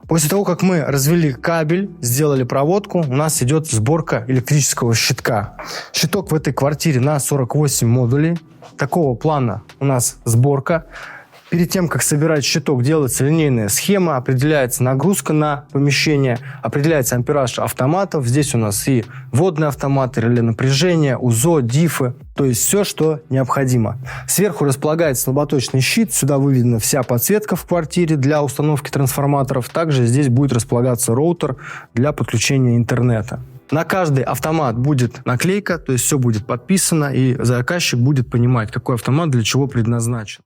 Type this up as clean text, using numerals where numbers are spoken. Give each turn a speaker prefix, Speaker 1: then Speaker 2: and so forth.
Speaker 1: После того, как мы развели кабель, сделали проводку, у нас идет сборка электрического щитка. Щиток в этой квартире на 48 модулей. Такого плана у нас сборка. Перед тем, как собирать щиток, делается линейная схема, определяется нагрузка на помещение, определяется ампераж автоматов. Здесь у нас и водные автоматы, реле напряжения, УЗО, дифы, то есть все, что необходимо. Сверху располагается слаботочный щит, сюда выведена вся подсветка в квартире для установки трансформаторов. Также здесь будет располагаться роутер для подключения интернета. На каждый автомат будет наклейка, то есть все будет подписано, и заказчик будет понимать, какой автомат для чего предназначен.